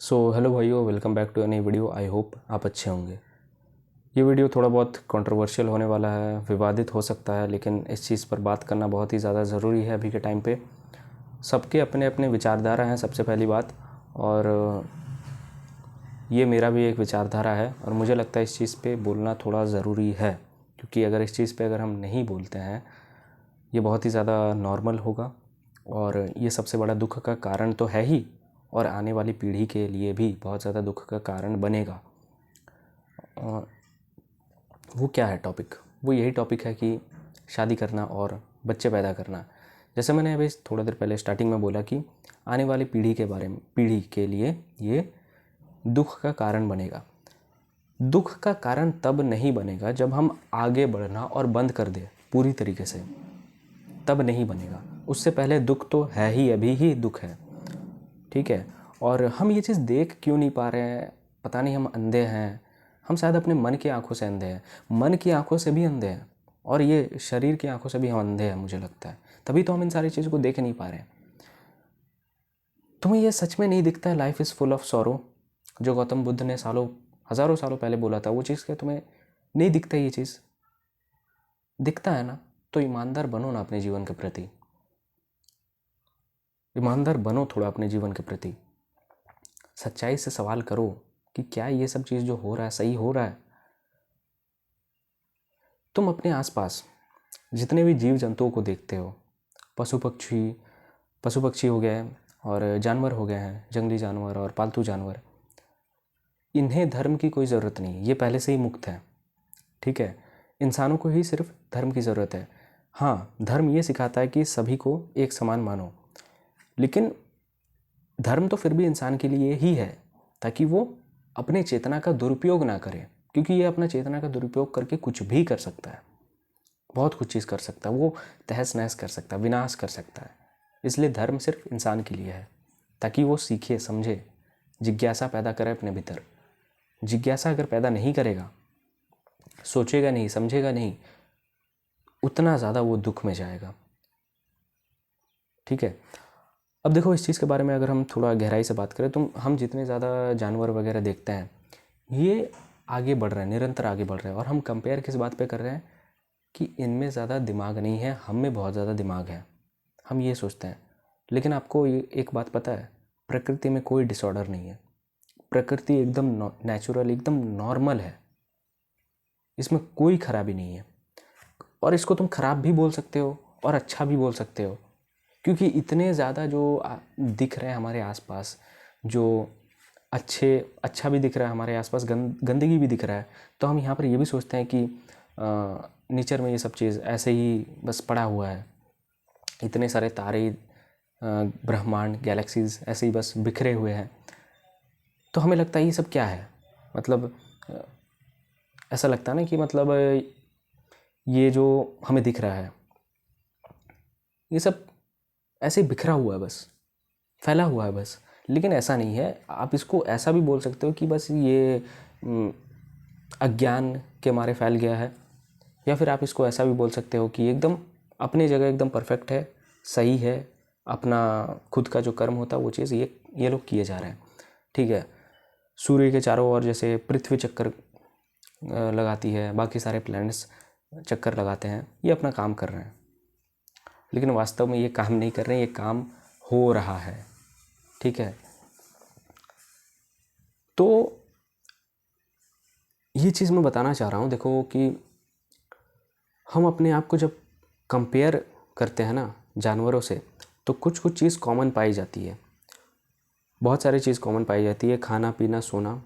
So hello भाइयों, welcome back to a नई video. I hope आप अच्छे होंगे। ये वीडियो थोड़ा बहुत कंट्रोवर्शियल होने वाला है, विवादित हो सकता है, लेकिन इस चीज़ पर बात करना बहुत ही ज़्यादा ज़रूरी है अभी के टाइम पे। सबके अपने अपने विचारधारा हैं सबसे पहली बात, और ये मेरा भी एक विचारधारा है और मुझे लगता है इस चीज़ पे बोलना थोड़ा ज़रूरी है, क्योंकि अगर इस चीज़ पे अगर हम नहीं बोलते हैं ये बहुत ही ज़्यादा नॉर्मल होगा और ये सबसे बड़ा दुख का कारण तो है ही, और आने वाली पीढ़ी के लिए भी बहुत ज़्यादा दुख का कारण बनेगा। और वो क्या है टॉपिक? वो यही टॉपिक है कि शादी करना और बच्चे पैदा करना। जैसे मैंने अभी थोड़ा देर पहले स्टार्टिंग में बोला कि आने वाली पीढ़ी के बारे में, पीढ़ी के लिए ये दुख का कारण बनेगा। दुख का कारण तब नहीं बनेगा जब हम आगे बढ़ना और बंद कर दें पूरी तरीके से, तब नहीं बनेगा। उससे पहले दुख तो है ही, अभी ही दुख है, ठीक है। और हम ये चीज़ देख क्यों नहीं पा रहे हैं? पता नहीं, हम अंधे हैं। हम शायद अपने मन की आंखों से अंधे हैं, मन की आंखों से भी अंधे हैं, और ये शरीर की आंखों से भी हम अंधे हैं मुझे लगता है। तभी तो हम इन सारी चीज़ों को देख नहीं पा रहे हैं। तुम्हें ये सच में नहीं दिखता है life is full of sorrow, जो गौतम बुद्ध ने हज़ारों सालों पहले बोला था? वो चीज़ क्या तुम्हें नहीं दिखता? ये चीज़ दिखता है ना? तो ईमानदार बनो ना अपने जीवन के प्रति, ईमानदार बनो थोड़ा अपने जीवन के प्रति। सच्चाई से सवाल करो कि क्या ये सब चीज़ जो हो रहा है सही हो रहा है। तुम अपने आसपास जितने भी जीव जंतुओं को देखते हो, पशु पक्षी हो गए और जानवर हो गए हैं, जंगली जानवर और पालतू जानवर, इन्हें धर्म की कोई ज़रूरत नहीं, ये पहले से ही मुक्त है, ठीक है। इंसानों को ही सिर्फ धर्म की ज़रूरत है। हाँ, धर्म ये सिखाता है कि सभी को एक समान मानो, लेकिन धर्म तो फिर भी इंसान के लिए ही है, ताकि वो अपने चेतना का दुरुपयोग ना करे, क्योंकि ये अपना चेतना का दुरुपयोग करके कुछ भी कर सकता है, बहुत कुछ चीज़ कर सकता है, वो तहस नहस कर सकता है, विनाश कर सकता है। इसलिए धर्म सिर्फ इंसान के लिए है, ताकि वो सीखे, समझे, जिज्ञासा पैदा करे अपने भीतर। जिज्ञासा अगर पैदा नहीं करेगा, सोचेगा नहीं, समझेगा नहीं, उतना ज़्यादा वो दुख में जाएगा, ठीक है। अब देखो, इस चीज़ के बारे में अगर हम थोड़ा गहराई से बात करें तो हम जितने ज़्यादा जानवर वगैरह देखते हैं, ये आगे बढ़ रहे हैं, निरंतर आगे बढ़ रहे हैं, और हम कंपेयर किस बात पे कर रहे हैं कि इनमें ज़्यादा दिमाग नहीं है, हम में बहुत ज़्यादा दिमाग है, हम ये सोचते हैं। लेकिन आपको ये एक बात पता है, प्रकृति में कोई डिसऑर्डर नहीं है। प्रकृति एकदम नेचुरल, एकदम नॉर्मल है, इसमें कोई खराबी नहीं है। और इसको तुम खराब भी बोल सकते हो और अच्छा भी बोल सकते हो, क्योंकि इतने ज़्यादा जो दिख रहे हैं हमारे आसपास, जो अच्छा भी दिख रहा है हमारे आसपास, गंदगी भी दिख रहा है, तो हम यहाँ पर ये भी सोचते हैं कि नेचर में ये सब चीज़ ऐसे ही बस पड़ा हुआ है, इतने सारे तारे, ब्रह्मांड, गैलेक्सीज ऐसे ही बस बिखरे हुए हैं। तो हमें लगता है ये सब क्या है, मतलब ऐसा लगता है ना कि मतलब ये जो हमें दिख रहा है ये सब ऐसे ही बिखरा हुआ है, बस फैला हुआ है बस। लेकिन ऐसा नहीं है। आप इसको ऐसा भी बोल सकते हो कि बस ये अज्ञान के मारे फैल गया है, या फिर आप इसको ऐसा भी बोल सकते हो कि एकदम अपनी जगह एकदम परफेक्ट है, सही है, अपना खुद का जो कर्म होता है वो चीज़ ये लोग किए जा रहे हैं, ठीक है। सूर्य के चारों ओर जैसे पृथ्वी चक्कर लगाती है, बाकी सारे प्लैनेट्स चक्कर लगाते हैं, ये अपना काम कर रहे हैं, लेकिन वास्तव में ये काम नहीं कर रहे हैं, ये काम हो रहा है, ठीक है। तो ये चीज़ मैं बताना चाह रहा हूँ, देखो कि हम अपने आप को जब कंपेयर करते हैं ना जानवरों से, तो कुछ कुछ चीज़ कॉमन पाई जाती है, बहुत सारी चीज़ कॉमन पाई जाती है। खाना पीना सोना,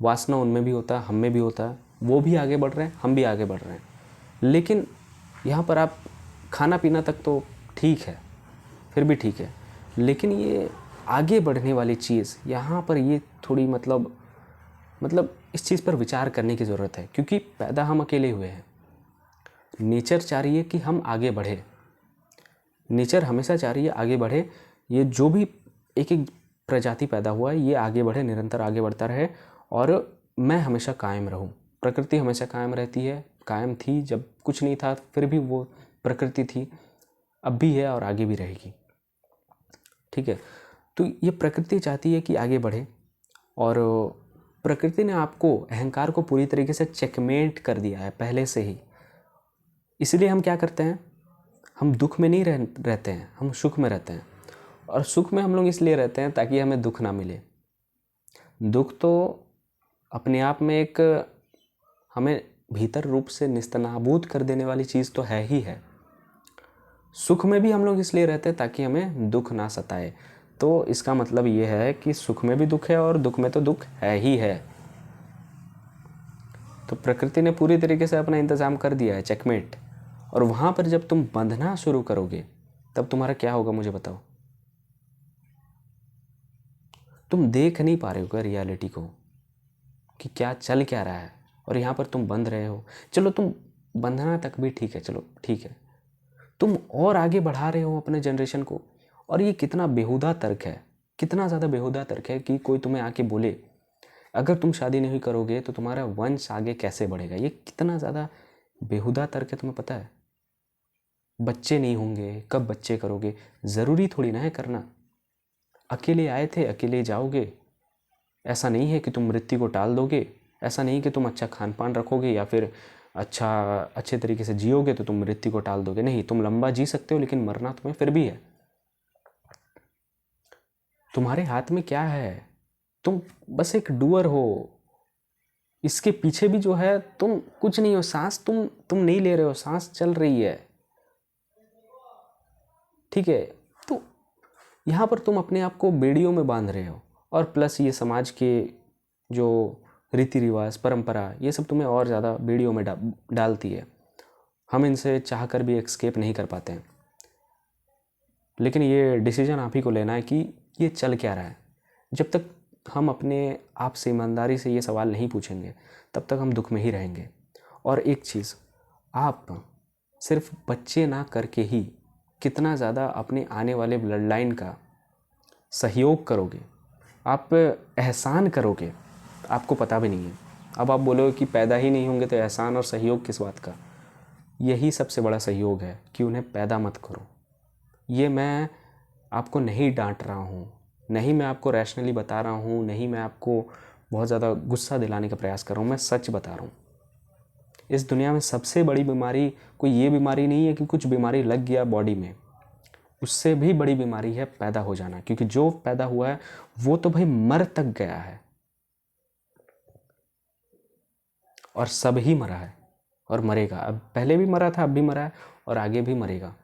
वासना उनमें भी होता है, हम में भी होता है, वो भी आगे बढ़ रहे हैं, हम भी आगे बढ़ रहे हैं। लेकिन यहाँ पर आप खाना पीना तक तो ठीक है, फिर भी ठीक है, लेकिन ये आगे बढ़ने वाली चीज़ यहाँ पर ये थोड़ी मतलब इस चीज़ पर विचार करने की ज़रूरत है, क्योंकि पैदा हम अकेले हुए हैं। नेचर चाह रही है कि हम आगे बढ़े, नेचर हमेशा चाह रही है आगे बढ़े। ये जो भी एक एक प्रजाति पैदा हुआ है ये आगे बढ़े, निरंतर आगे बढ़ता रहे, और मैं हमेशा कायम रहूं। प्रकृति हमेशा कायम रहती है, कायम थी जब कुछ नहीं था, फिर भी वो प्रकृति थी, अब भी है और आगे भी रहेगी, ठीक है। तो ये प्रकृति चाहती है कि आगे बढ़े, और प्रकृति ने आपको, अहंकार को पूरी तरीके से चेकमेट कर दिया है पहले से ही। इसलिए हम क्या करते हैं, हम दुख में नहीं रहते हैं, हम सुख में रहते हैं। और सुख में हम लोग इसलिए रहते हैं ताकि हमें दुख ना मिले। दुख तो अपने आप में एक हमें भीतर रूप से निस्तनाबूद कर देने वाली चीज़ तो है ही है। सुख में भी हम लोग इसलिए रहते हैं ताकि हमें दुख ना सताए। तो इसका मतलब ये है कि सुख में भी दुख है और दुख में तो दुख है ही है। तो प्रकृति ने पूरी तरीके से अपना इंतज़ाम कर दिया है, चेकमेट। और वहाँ पर जब तुम बंधना शुरू करोगे तब तुम्हारा क्या होगा मुझे बताओ। तुम देख नहीं पा रहे हो रियलिटी को कि क्या चल क्या रहा है, और यहाँ पर तुम बंध रहे हो। चलो तुम बंधना तक भी ठीक है, चलो ठीक है, तुम और आगे बढ़ा रहे हो अपने जनरेशन को। और ये कितना बेहुदा तर्क है, कितना ज़्यादा बेहुदा तर्क है कि कोई तुम्हें आके बोले अगर तुम शादी नहीं करोगे तो तुम्हारा वंश आगे कैसे बढ़ेगा। ये कितना ज़्यादा बेहुदा तर्क है, तुम्हें पता है। बच्चे नहीं होंगे, कब बच्चे करोगे, ज़रूरी थोड़ी ना है करना। अकेले आए थे अकेले जाओगे, ऐसा नहीं है कि तुम मृत्यु को टाल दोगे। ऐसा नहीं कि तुम अच्छा खान पान रखोगे या फिर अच्छे तरीके से जियोगे तो तुम मृत्यु को टाल दोगे। नहीं, तुम लंबा जी सकते हो लेकिन मरना तुम्हें फिर भी है। तुम्हारे हाथ में क्या है, तुम बस एक डूअर हो। इसके पीछे भी जो है तुम कुछ नहीं हो। सांस तुम नहीं ले रहे हो, सांस चल रही है, ठीक है। तो यहाँ पर तुम अपने आप को बेड़ियों में बांध रहे हो, और प्लस ये समाज के जो रीति रिवाज, परंपरा, ये सब तुम्हें और ज़्यादा बेड़ियों में डालती है। हम इनसे चाहकर भी एस्केप नहीं कर पाते हैं। लेकिन ये डिसीजन आप ही को लेना है कि ये चल क्या रहा है। जब तक हम अपने आप से ईमानदारी से ये सवाल नहीं पूछेंगे तब तक हम दुख में ही रहेंगे। और एक चीज़, आप सिर्फ बच्चे ना करके ही कितना ज़्यादा अपने आने वाले ब्लड लाइन का सहयोग करोगे, आप एहसान करोगे, आपको पता भी नहीं है। अब आप बोलोगे कि पैदा ही नहीं होंगे तो एहसान और सहयोग किस बात का। यही सबसे बड़ा सहयोग है कि उन्हें पैदा मत करो। ये मैं आपको नहीं डांट रहा हूँ, नहीं मैं आपको रैशनली बता रहा हूँ, नहीं मैं आपको बहुत ज़्यादा गुस्सा दिलाने का प्रयास कर रहा हूँ, मैं सच बता रहा हूँ। इस दुनिया में सबसे बड़ी बीमारी कोई ये बीमारी नहीं है कि कुछ बीमारी लग गया बॉडी में। उससे भी बड़ी बीमारी है पैदा हो जाना, क्योंकि जो पैदा हुआ है वो तो भाई मर तक गया है, और सब ही मरा है और मरेगा। अब पहले भी मरा था, अब भी मरा है और आगे भी मरेगा।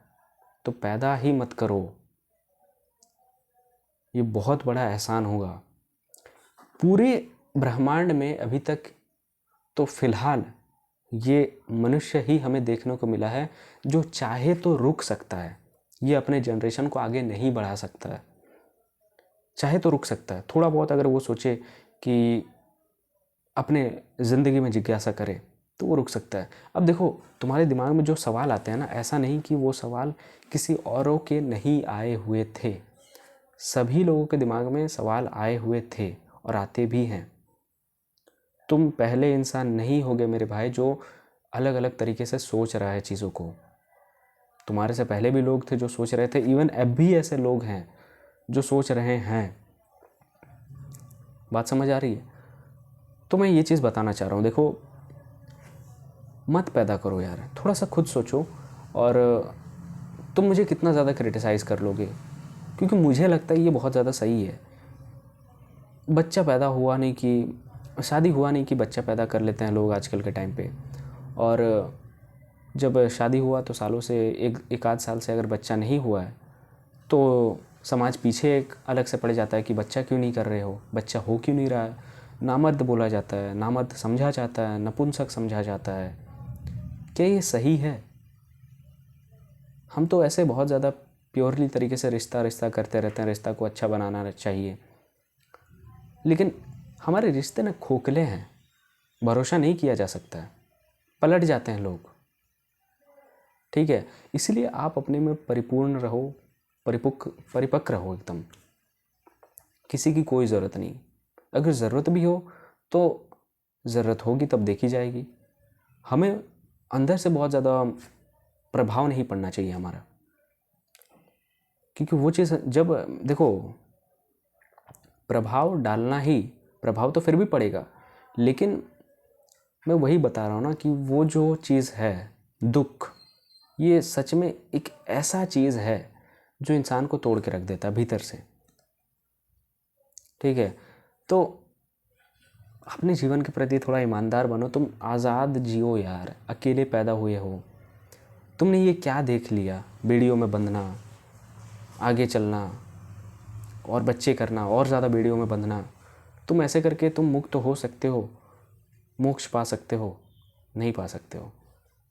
तो पैदा ही मत करो, ये बहुत बड़ा एहसान होगा। पूरे ब्रह्मांड में अभी तक तो फिलहाल ये मनुष्य ही हमें देखने को मिला है जो चाहे तो रुक सकता है। ये अपने जनरेशन को आगे नहीं बढ़ा सकता है, चाहे तो रुक सकता है थोड़ा बहुत। अगर वो सोचे कि अपने ज़िंदगी में जिज्ञासा करे तो वो रुक सकता है। अब देखो, तुम्हारे दिमाग में जो सवाल आते हैं ना, ऐसा नहीं कि वो सवाल किसी औरों के नहीं आए हुए थे। सभी लोगों के दिमाग में सवाल आए हुए थे और आते भी हैं। तुम पहले इंसान नहीं होगे मेरे भाई जो अलग अलग तरीके से सोच रहा है चीज़ों को। तुम्हारे से पहले भी लोग थे जो सोच रहे थे, इवन अब भी ऐसे लोग हैं जो सोच रहे हैं। बात समझ आ रही है? तो मैं ये चीज़ बताना चाह रहा हूँ, देखो मत पैदा करो यार, थोड़ा सा खुद सोचो। और तुम मुझे कितना ज़्यादा क्रिटिसाइज़ कर लोगे, क्योंकि मुझे लगता है ये बहुत ज़्यादा सही है। बच्चा पैदा हुआ नहीं कि शादी हुआ नहीं कि बच्चा पैदा कर लेते हैं लोग आजकल के टाइम पे। और जब शादी हुआ तो सालों से एक आध साल से अगर बच्चा नहीं हुआ है तो समाज पीछे एक अलग से पड़ जाता है कि बच्चा क्यों नहीं कर रहे हो, बच्चा हो क्यों नहीं रहा है। नामर्द बोला जाता है, नामर्द समझा जाता है, नपुंसक समझा जाता है। क्या ये सही है? हम तो ऐसे बहुत ज़्यादा प्योरली तरीके से रिश्ता करते रहते हैं, रिश्ता को अच्छा बनाना चाहिए। लेकिन हमारे रिश्ते ना खोखले हैं, भरोसा नहीं किया जा सकता है, पलट जाते हैं लोग, ठीक है। इसलिए आप अपने में परिपूर्ण रहो, परिपक्व रहो एकदम। किसी की कोई ज़रूरत नहीं। अगर ज़रूरत भी हो तो ज़रूरत होगी तब देखी जाएगी। हमें अंदर से बहुत ज़्यादा प्रभाव नहीं पड़ना चाहिए हमारा, क्योंकि वो चीज़ जब देखो प्रभाव डालना ही प्रभाव तो फिर भी पड़ेगा, लेकिन मैं वही बता रहा हूँ ना कि वो जो चीज़ है दुख, ये सच में एक ऐसा चीज़ है जो इंसान को तोड़ के रख देता है भीतर से। ठीक है, तो अपने जीवन के प्रति थोड़ा ईमानदार बनो। तुम आज़ाद जियो यार, अकेले पैदा हुए हो। तुमने ये क्या देख लिया, बीड़ियों में बंधना, आगे चलना और बच्चे करना और ज़्यादा बीड़ियों में बंधना। तुम ऐसे करके तुम मुक्त हो सकते हो, मोक्ष पा सकते हो? नहीं पा सकते हो।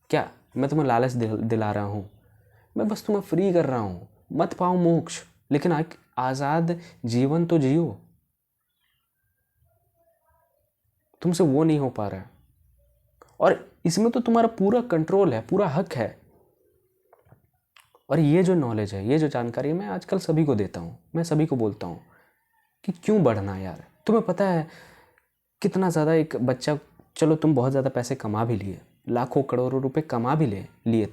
क्या मैं तुम्हें लालच दिला रहा हूँ? मैं बस तुम्हें फ्री कर रहा हूँ। मत पाओ मोक्ष, लेकिन आज़ाद जीवन तो जियो। तुमसे वो नहीं हो पा रहा है, और इसमें तो तुम्हारा पूरा कंट्रोल है, पूरा हक है। और ये जो नॉलेज है, ये जो जानकारी मैं आजकल सभी को देता हूँ, मैं सभी को बोलता हूँ कि क्यों बढ़ना यार। तुम्हें पता है कितना ज़्यादा एक बच्चा, चलो तुम बहुत ज़्यादा पैसे कमा भी लिए, लाखों करोड़ों रुपए कमा भी लिए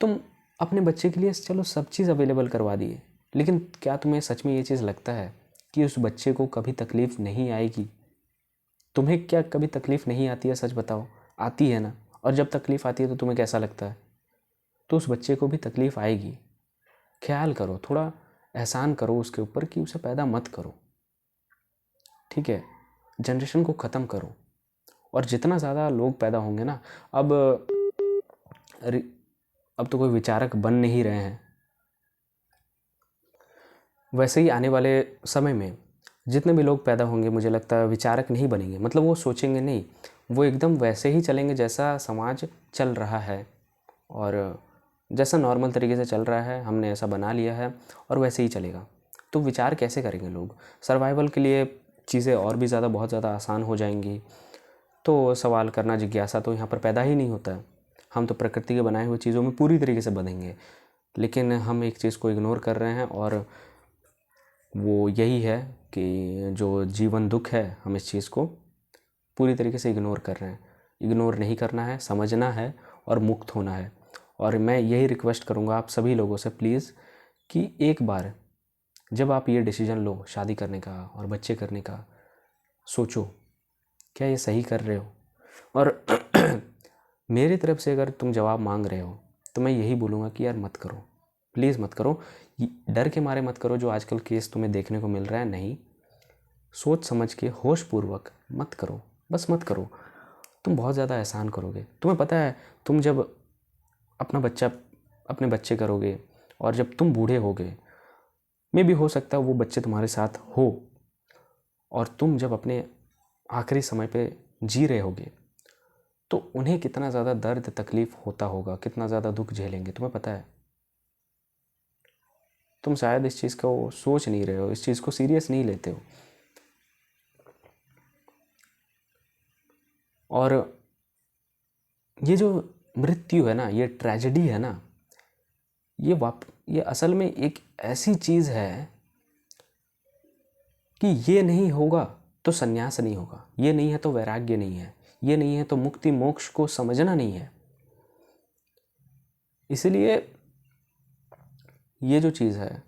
तुम अपने बच्चे के लिए चलो सब चीज़ अवेलेबल करवा दिए, लेकिन क्या तुम्हें सच में ये चीज़ लगता है कि उस बच्चे को कभी तकलीफ़ नहीं आएगी? तुम्हें क्या कभी तकलीफ़ नहीं आती है? सच बताओ, आती है ना? और जब तकलीफ़ आती है तो तुम्हें कैसा लगता है? तो उस बच्चे को भी तकलीफ़ आएगी। ख्याल करो, थोड़ा एहसान करो उसके ऊपर कि उसे पैदा मत करो। ठीक है, जनरेशन को ख़त्म करो। और जितना ज़्यादा लोग पैदा होंगे ना, अब तो कोई विचारक बन नहीं रहे हैं, वैसे ही आने वाले समय में जितने भी लोग पैदा होंगे मुझे लगता है विचारक नहीं बनेंगे। मतलब वो सोचेंगे नहीं, वो एकदम वैसे ही चलेंगे जैसा समाज चल रहा है, और जैसा नॉर्मल तरीके से चल रहा है हमने ऐसा बना लिया है और वैसे ही चलेगा। तो विचार कैसे करेंगे लोग? सर्वाइवल के लिए चीज़ें और भी ज़्यादा बहुत ज़्यादा आसान हो जाएंगी। तो सवाल करना, जिज्ञासा तो यहाँ पर पैदा ही नहीं होता है। हम तो प्रकृति के बनाए हुए चीज़ों में पूरी तरीके से बंधेंगे, लेकिन हम एक चीज़ को इग्नोर कर रहे हैं, और वो यही है कि जो जीवन दुख है, हम इस चीज़ को पूरी तरीके से इग्नोर कर रहे हैं। इग्नोर नहीं करना है, समझना है और मुक्त होना है। और मैं यही रिक्वेस्ट करूँगा आप सभी लोगों से प्लीज़ कि एक बार जब आप ये डिसीज़न लो शादी करने का और बच्चे करने का, सोचो क्या ये सही कर रहे हो। और मेरी तरफ से अगर तुम जवाब मांग रहे हो तो मैं यही बोलूँगा कि यार मत करो, प्लीज़ मत करो। डर के मारे मत करो जो आजकल केस तुम्हें देखने को मिल रहा है, नहीं, सोच समझ के होशपूर्वक मत करो, बस मत करो। तुम बहुत ज़्यादा एहसान करोगे। तुम्हें पता है, तुम जब अपने बच्चे करोगे और जब तुम बूढ़े होगे, में भी हो सकता है वो बच्चे तुम्हारे साथ हो, और तुम जब अपने आखिरी समय पे जी रहे होगे तो उन्हें कितना ज़्यादा दर्द तकलीफ़ होता होगा, कितना ज़्यादा दुख झेलेंगे, तुम्हें पता है? तुम शायद इस चीज़ को सोच नहीं रहे हो, इस चीज़ को सीरियस नहीं लेते हो। और ये जो मृत्यु है ना, ये ट्रेजेडी है ना, ये असल में एक ऐसी चीज़ है कि ये नहीं होगा तो संन्यास नहीं होगा, ये नहीं है तो वैराग्य नहीं है, ये नहीं है तो मुक्ति मोक्ष को समझना नहीं है। इसलिए ये जो चीज़ है,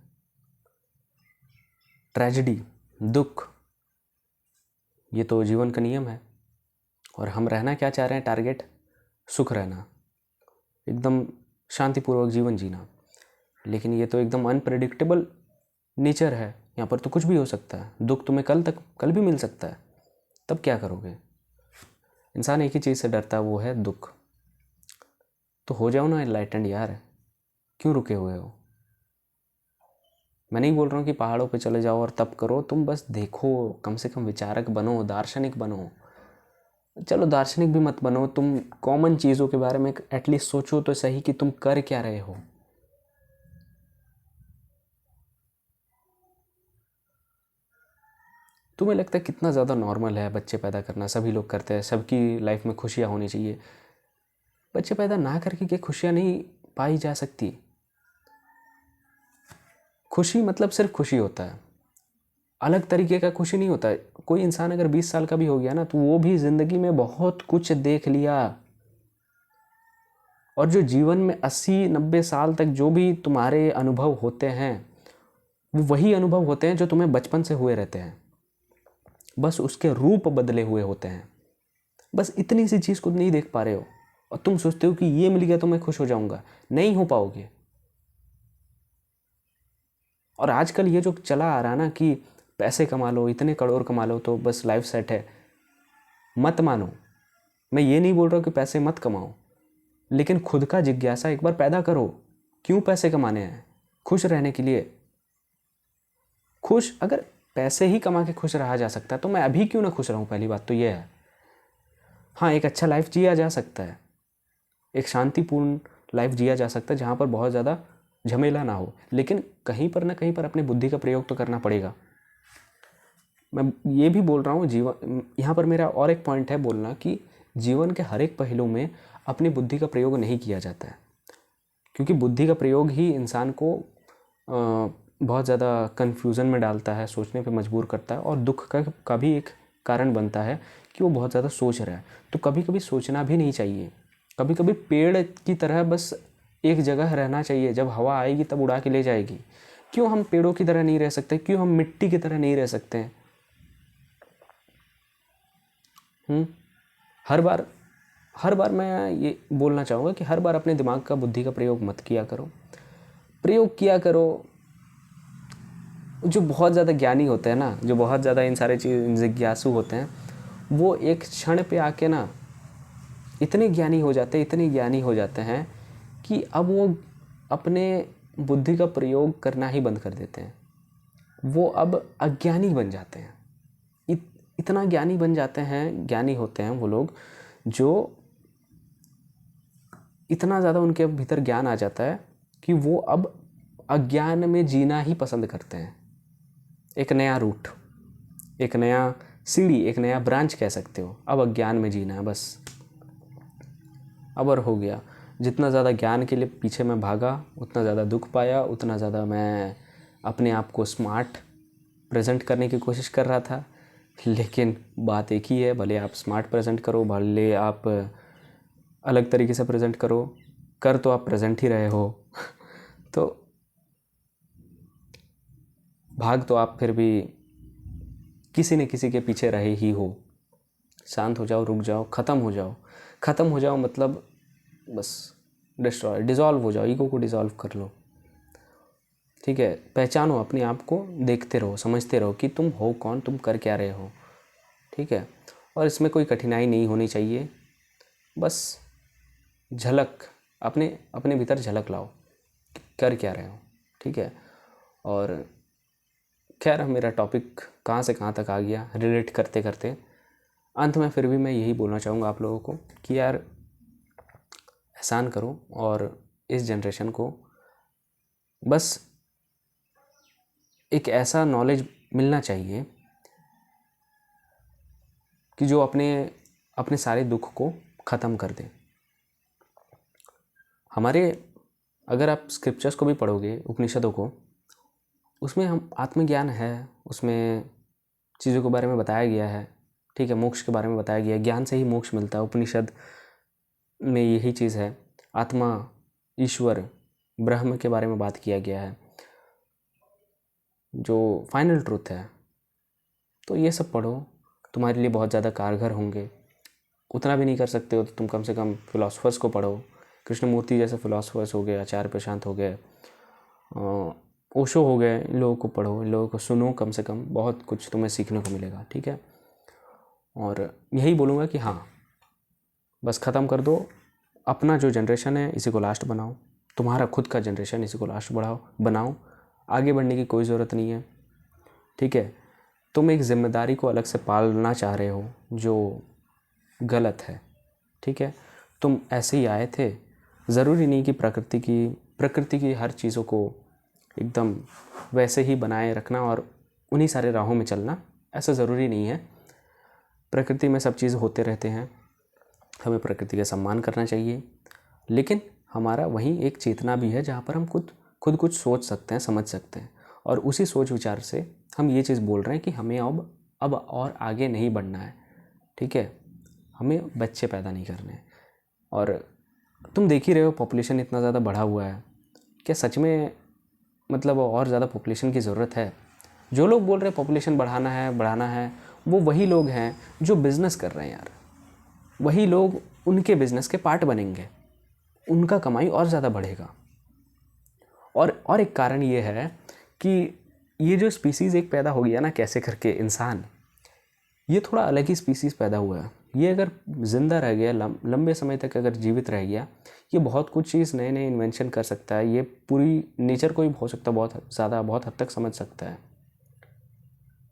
ट्रेजेडी, दुख, ये तो जीवन का नियम है। और हम रहना क्या चाह रहे हैं? टारगेट सुख रहना, एकदम शांतिपूर्वक जीवन जीना। लेकिन ये तो एकदम अनप्रेडिक्टेबल नेचर है, यहाँ पर तो कुछ भी हो सकता है। दुख तुम्हें कल भी मिल सकता है, तब क्या करोगे? इंसान एक ही चीज़ से डरता है, वो है दुख। तो हो जाओ ना एनलाइटेंड यार, क्यों रुके हुए हो? मैं नहीं बोल रहा हूँ कि पहाड़ों पे चले जाओ और तप करो, तुम बस देखो, कम से कम विचारक बनो, दार्शनिक बनो। चलो दार्शनिक भी मत बनो, तुम कॉमन चीज़ों के बारे में एटलीस्ट सोचो तो सही कि तुम कर क्या रहे हो। तुम्हें लगता है कितना ज़्यादा नॉर्मल है बच्चे पैदा करना, सभी लोग करते हैं, सबकी लाइफ में खुशियाँ होनी चाहिए। बच्चे पैदा ना करके क्या खुशियाँ नहीं पाई जा सकती? खुशी मतलब सिर्फ खुशी होता है, अलग तरीके का खुशी नहीं होता है। कोई इंसान अगर 20 साल का भी हो गया ना, तो वो भी ज़िंदगी में बहुत कुछ देख लिया। और जो जीवन में 80-90 साल तक जो भी तुम्हारे अनुभव होते हैं, वो वही अनुभव होते हैं जो तुम्हें बचपन से हुए रहते हैं। बस उसके रूप बदले हुए होते हैं। बस इतनी सी चीज़ को नहीं देख पा रहे हो और तुम सोचते हो कि ये मिल गया तो मैं खुश हो जाऊंगा। नहीं हो पाओगे। और आजकल ये जो चला आ रहा है ना कि पैसे कमा लो, इतने करोड़ कमा लो तो बस लाइफ सेट है, मत मानो। मैं ये नहीं बोल रहा हूँ कि पैसे मत कमाओ, लेकिन खुद का जिज्ञासा एक बार पैदा करो। क्यों पैसे कमाने हैं? खुश रहने के लिए। खुश, अगर पैसे ही कमा के खुश रहा जा सकता है तो मैं अभी क्यों ना खुश रहूं? पहली बात तो ये है। हाँ, एक अच्छा लाइफ जिया जा सकता है, एक शांतिपूर्ण लाइफ जिया जा सकता है जहाँ पर बहुत ज़्यादा झमेला ना हो, लेकिन कहीं पर ना कहीं पर अपनी बुद्धि का प्रयोग तो करना पड़ेगा। मैं ये भी बोल रहा हूँ, जीवन, यहाँ पर मेरा और एक पॉइंट है बोलना कि जीवन के हर एक पहलू में अपनी बुद्धि का प्रयोग नहीं किया जाता है, क्योंकि बुद्धि का प्रयोग ही इंसान को बहुत ज़्यादा कन्फ्यूज़न में डालता है, सोचने पे मजबूर करता है और दुख का भी एक कारण बनता है कि वो बहुत ज़्यादा सोच रहा है। तो कभी कभी सोचना भी नहीं चाहिए। कभी कभी पेड़ की तरह बस एक जगह रहना चाहिए, जब हवा आएगी तब उड़ा के ले जाएगी। क्यों हम पेड़ों की तरह नहीं रह सकते? क्यों हम मिट्टी की तरह नहीं रह सकते हैं? हर बार मैं ये बोलना चाहूँगा कि हर बार अपने दिमाग का, बुद्धि का प्रयोग मत किया करो। प्रयोग किया करो। जो बहुत ज़्यादा ज्ञानी होते हैं ना, जो बहुत ज़्यादा इन सारे चीज़ जिज्ञासु होते हैं, वो एक क्षण पे आके ना इतने ज्ञानी हो जाते हैं, इतने ज्ञानी हो जाते हैं कि अब वो अपने बुद्धि का प्रयोग करना ही बंद कर देते हैं। वो अब अज्ञानी बन जाते हैं। इतना ज्ञानी बन जाते हैं, ज्ञानी होते हैं वो लोग जो इतना ज़्यादा उनके भीतर ज्ञान आ जाता है कि वो अब अज्ञान में जीना ही पसंद करते हैं। एक नया रूट, एक नया सीढ़ी, एक नया ब्रांच कह सकते हो। अब अज्ञान में जीना है बस। अब और हो गया। जितना ज़्यादा ज्ञान के लिए पीछे मैं भागा, उतना ज़्यादा दुख पाया, उतना ज़्यादा मैं अपने आप को स्मार्ट प्रेजेंट करने की कोशिश कर रहा था। लेकिन बात एक ही है, भले आप स्मार्ट प्रेजेंट करो, भले आप अलग तरीके से प्रेजेंट करो, कर तो आप प्रेजेंट ही रहे हो। तो भाग तो आप फिर भी किसी न किसी के पीछे रहे ही हो। शांत हो जाओ, रुक जाओ, ख़त्म हो जाओ। ख़त्म हो जाओ मतलब बस डिज़ोल्व हो जाओ, ईगो को डिज़ोल्व कर लो। ठीक है, पहचानो अपने आप को, देखते रहो, समझते रहो कि तुम हो कौन, तुम कर क्या रहे हो। ठीक है, और इसमें कोई कठिनाई नहीं होनी चाहिए। बस झलक, अपने अपने भीतर झलक लाओ, कर क्या रहे हो। ठीक है, और खैर मेरा टॉपिक कहाँ से कहाँ तक आ गया रिलेट करते करते। अंत में फिर भी मैं यही बोलना चाहूँगा आप लोगों को कि यार एहसान करो और इस जनरेशन को बस एक ऐसा नॉलेज मिलना चाहिए कि जो अपने अपने सारे दुख को ख़त्म कर दे। हमारे, अगर आप स्क्रिप्चर्स को भी पढ़ोगे, उपनिषदों को, उसमें हम आत्मज्ञान है, उसमें चीज़ों के बारे में बताया गया है। ठीक है, मोक्ष के बारे में बताया गया है, ज्ञान से ही मोक्ष मिलता है। उपनिषद में यही चीज़ है, आत्मा, ईश्वर, ब्रह्म के बारे में बात किया गया है, जो फाइनल ट्रूथ है। तो ये सब पढ़ो, तुम्हारे लिए बहुत ज़्यादा कारगर होंगे। उतना भी नहीं कर सकते हो तो तुम कम से कम फ़िलासफ़र्स को पढ़ो। कृष्णमूर्ति जैसे फ़िलासफ़र्स हो गए, आचार्य प्रशांत हो गए, ओशो हो गए, इन लोगों को पढ़ो, इन लोगों को सुनो, कम से कम बहुत कुछ तुम्हें सीखने को मिलेगा। ठीक है, और यही बोलूँगा कि हाँ, बस ख़त्म कर दो। अपना जो जनरेशन है इसी को लास्ट बनाओ, तुम्हारा खुद का जनरेशन इसी को लास्ट बनाओ। आगे बढ़ने की कोई ज़रूरत नहीं है। ठीक है, तुम एक जिम्मेदारी को अलग से पालना चाह रहे हो जो गलत है। ठीक है, तुम ऐसे ही आए थे। ज़रूरी नहीं कि प्रकृति की हर चीज़ों को एकदम वैसे ही बनाए रखना और उन्हीं सारे राहों में चलना, ऐसा ज़रूरी नहीं है। प्रकृति में सब चीज़ होते रहते हैं, हमें प्रकृति का सम्मान करना चाहिए। लेकिन हमारा वहीं एक चेतना भी है जहाँ पर हम खुद कुछ सोच सकते हैं, समझ सकते हैं, और उसी सोच विचार से हम ये चीज़ बोल रहे हैं कि हमें अब और आगे नहीं बढ़ना है। ठीक है, हमें बच्चे पैदा नहीं करने हैं। और तुम देख ही रहे हो पॉपुलेशन इतना ज़्यादा बढ़ा हुआ है, क्या सच में मतलब और ज़्यादा पॉपुलेशन की ज़रूरत है? जो लोग बोल रहे हैं पॉपुलेशन बढ़ाना है, वो वही लोग हैं जो बिज़नेस कर रहे हैं यार, वही लोग उनके बिज़नेस के पार्ट बनेंगे, उनका कमाई और ज़्यादा बढ़ेगा। और एक कारण ये है कि ये जो स्पीसीज़ एक पैदा हो गया ना कैसे करके इंसान, ये थोड़ा अलग ही स्पीसीज़ पैदा हुआ है। ये अगर ज़िंदा रह गया, लंबे समय तक अगर जीवित रह गया, ये बहुत कुछ चीज़ नए नए इन्वेंशन कर सकता है, ये पूरी नेचर को ही हो सकता है बहुत ज़्यादा बहुत हद तक समझ सकता है।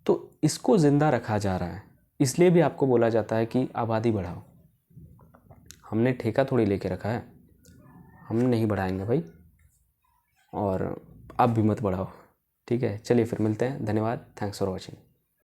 तो इसको ज़िंदा रखा जा रहा है, इसलिए भी आपको बोला जाता है कि आबादी बढ़ाओ। हमने ठेका थोड़ी लेके रखा है, हम नहीं बढ़ाएंगे भाई, और आप भी मत बढ़ाओ। ठीक है, चलिए फिर मिलते हैं। धन्यवाद, थैंक्स फॉर वॉचिंग।